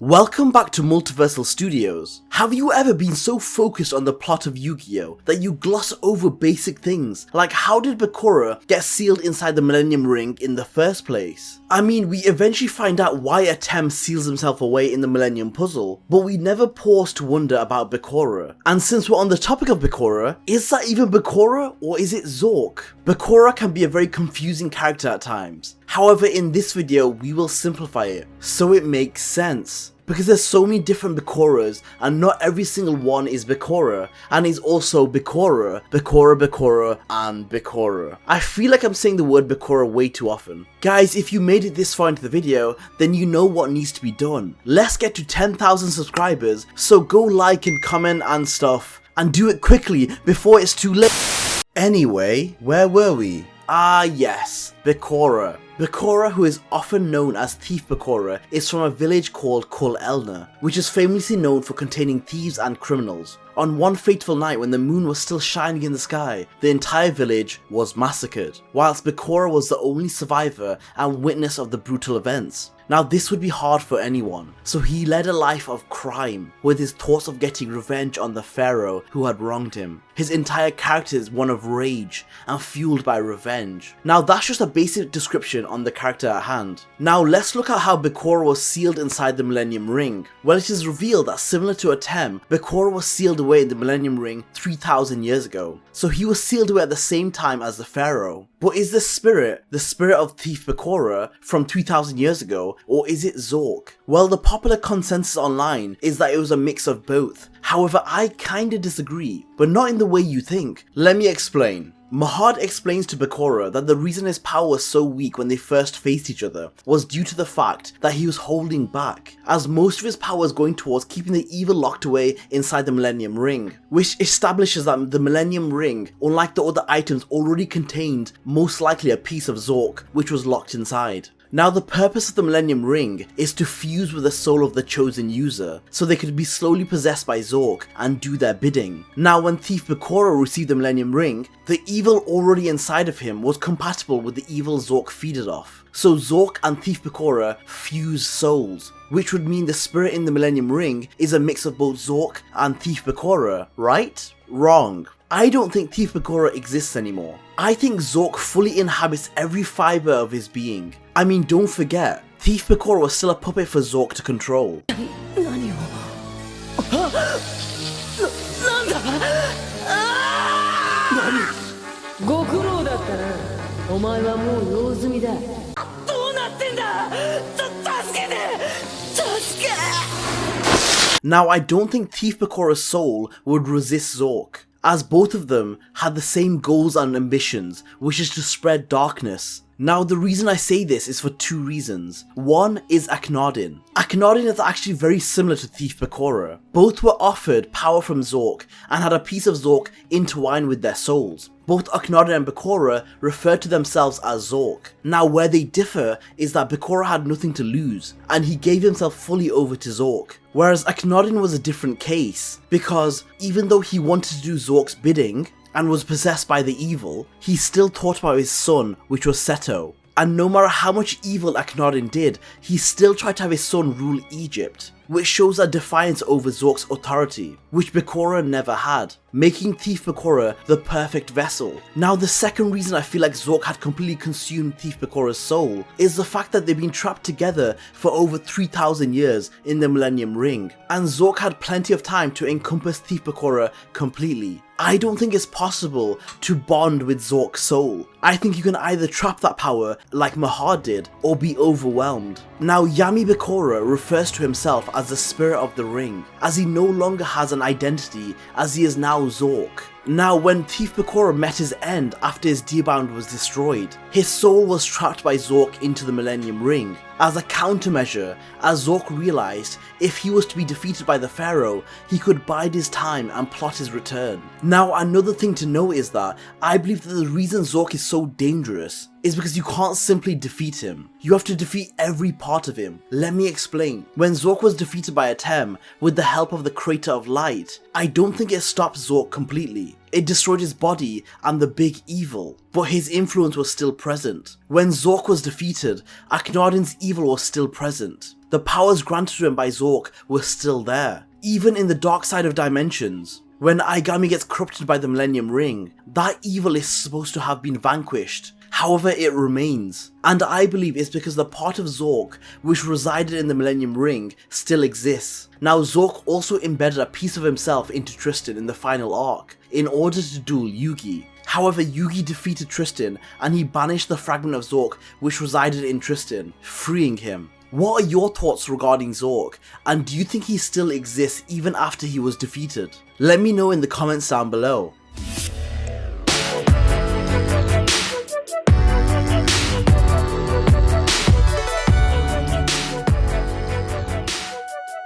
Welcome back to Multiversal Studios. Have you ever been so focused on the plot of Yugioh that you gloss over basic things like how did Bakura get sealed inside the Millennium Ring in the first place? I mean, we eventually find out why Atem seals himself away in the Millennium Puzzle, but we never pause to wonder about Bakura. And since we're on the topic of Bakura, is that even Bakura or is it Zork? Bakura can be a very confusing character at times. However, in this video we will simplify it so it makes sense. Because there's so many different Bakuras and not every single one is Bakura, and is also Bakura, Bakura, and Bakura. I feel like I'm saying the word Bakura way too often. Guys, if you made it this far into the video, then you know what needs to be done. Let's get to 10,000 subscribers, so go like and comment and stuff, and do it quickly before it's too late. Anyway, where were we? Ah yes, Bakura. Bakura, who is often known as Thief Bakura, is from a village called Kul Elna, which is famously known for containing thieves and criminals. On one fateful night when the moon was still shining in the sky, the entire village was massacred, whilst Bakura was the only survivor and witness of the brutal events. Now this would be hard for anyone, so he led a life of crime, with his thoughts of getting revenge on the pharaoh who had wronged him. His entire character is one of rage and fueled by revenge. Now that's just a basic description on the character at hand. Now let's look at how Bakura was sealed inside the Millennium Ring. Well, it is revealed that similar to Atem, Bakura was sealed away in the Millennium Ring 3,000 years ago. So he was sealed away at the same time as the pharaoh. But is the spirit of Thief Bakura from 3,000 years ago, or is it Zork? Well, the popular consensus online is that it was a mix of both. However, I kinda disagree, but not in the way you think. Let me explain. Mahad explains to Bakura that the reason his power was so weak when they first faced each other was due to the fact that he was holding back, as most of his power was going towards keeping the evil locked away inside the Millennium Ring, which establishes that the Millennium Ring, unlike the other items, already contained most likely a piece of Zork, which was locked inside. Now the purpose of the Millennium Ring is to fuse with the soul of the chosen user, so they could be slowly possessed by Zork and do their bidding. Now when Thief Bakura received the Millennium Ring, the evil already inside of him was compatible with the evil Zork feeded off. So Zork and Thief Bakura fuse souls, which would mean the spirit in the Millennium Ring is a mix of both Zork and Thief Bakura, right? Wrong. I don't think Thief Bakura exists anymore. I think Zork fully inhabits every fibre of his being. I mean, don't forget, Thief Bakura was still a puppet for Zork to control. Now, I don't think Thief Bakura's soul would resist Zork, as both of them had the same goals and ambitions, which is to spread darkness. Now the reason I say this is for two reasons. One is Akhenaten. Akhenaten is actually very similar to Thief Bakura. Both were offered power from Zork and had a piece of Zork intertwined with their souls. Both Akhenaten and Bakura refer to themselves as Zork. Now where they differ is that Bakura had nothing to lose and he gave himself fully over to Zork. Whereas Akhenaten was a different case, because even though he wanted to do Zork's bidding and was possessed by the evil, he still thought about his son, which was Seto. And no matter how much evil Akhenaten did, he still tried to have his son rule Egypt, which shows a defiance over Zork's authority, which Bakura never had, making Thief Bakura the perfect vessel. Now the second reason I feel like Zork had completely consumed Thief Bakura's soul is the fact that they've been trapped together for over 3,000 years in the Millennium Ring, and Zork had plenty of time to encompass Thief Bakura completely. I don't think it's possible to bond with Zork's soul. I think you can either trap that power like Mahad did, or be overwhelmed. Now Yami Bakura refers to himself as the spirit of the ring, as he no longer has an identity, as he is now Zork. Now when Thief Bakura met his end after his Dearbound was destroyed, his soul was trapped by Zork into the Millennium Ring. As a countermeasure, as Zork realised if he was to be defeated by the pharaoh, he could bide his time and plot his return. Now another thing to note is that I believe that the reason Zork is so dangerous is because you can't simply defeat him. You have to defeat every part of him. Let me explain. When Zork was defeated by Atem with the help of the Crater of Light, I don't think it stopped Zork completely. It destroyed his body and the big evil, but his influence was still present. When Zork was defeated, Akhenaten's evil was still present. the powers granted to him by Zork were still there. Even in the dark side of dimensions, when Aigami gets corrupted by the Millennium Ring, that evil is supposed to have been vanquished. However, it remains. And I believe it's because the part of Zork which resided in the Millennium Ring still exists. Now, Zork also embedded a piece of himself into Tristan in the final arc, in order to duel Yugi. However, Yugi defeated Tristan and he banished the fragment of Zork which resided in Tristan, freeing him. What are your thoughts regarding Zork, and do you think he still exists even after he was defeated? Let me know in the comments down below.